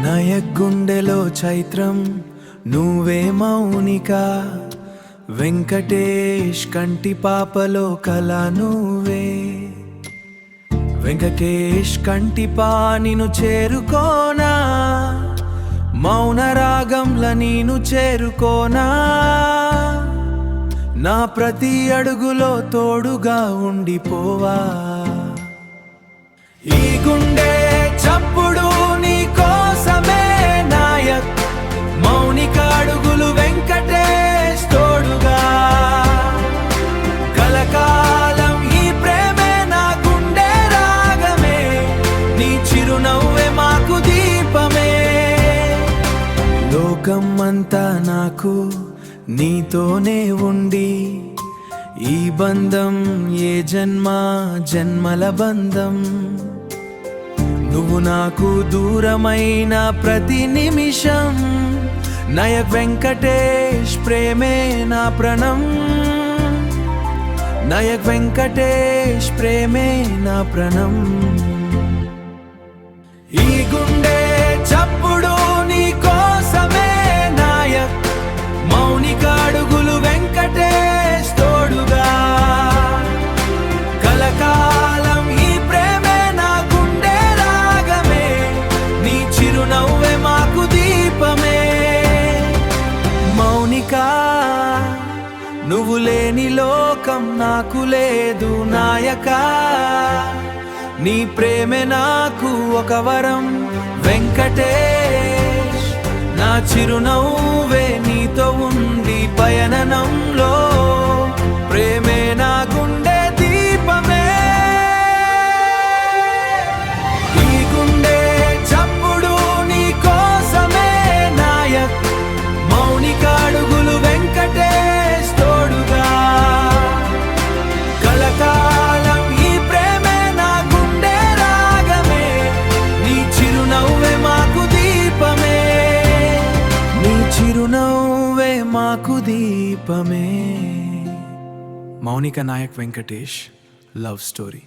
నయగుండెలో చైత్రం నువ్వే మౌనిక, వెంకటేష్ కంటి పాపలో కళ నువ్వే. వెంకటేష్ కంటిపా నిన్ను చేరుకోనా, మౌన రాగంల నీను చేరుకోనా, నా ప్రతి అడుగులో తోడుగా ఉండిపోవా. ఈ గుండె చప్పుడు నీ కోసమే నాయక్, మౌనిక అడుగులు వెంకటేష్ తోడుగా. కలకాలం ఈ ప్రేమే నా గుండె రాగమే, నీ చిరునవ్వే మాకు దీపమే. లోకం అంతా నాకు నీతోనే ఉండి, ఈ బంధం ఏ జన్మ జన్మల బంధం. నువ్వు నాకు దూరమైన ప్రతి నిమిషం, నయక్ వెంకటేష్ ప్రేమే నా ప్రణం. నయక్ వెంకటేష్ ప్రేమే నా ప్రణం. ఈ గుండె చప్పుడు నీ కోసమే నాయక్, మౌనిక అడుగులు వెంకటేష్ తోడుగా. కలకాలం ఈ ప్రేమే నా గుండె రాగమే, నీ చిరునవ్వే మాకు దీపమే. మౌనిక నువ్వు లేని లోకం నాకు లేదు నాయక, నీ ప్రేమే నాకు ఒక వరం వెంకటేష్. నా చిరునవ్వే నీతో ఉండి పయనంలో, ప్రేమే నా గుండె దీపమే. ఈ గుండె చప్పుడు నీ కోసమే నాయక్, మౌనిక అడుగులు వెంకటేష్ తోడుగా. కలకాలం ఈ ప్రేమే నా గుండె రాగమే, నీ చిరునవ్వే మాకు దీపమే. నీ చిరునవ్వే మాకు దీపమే. Mounika Nayak Venkatesh love story.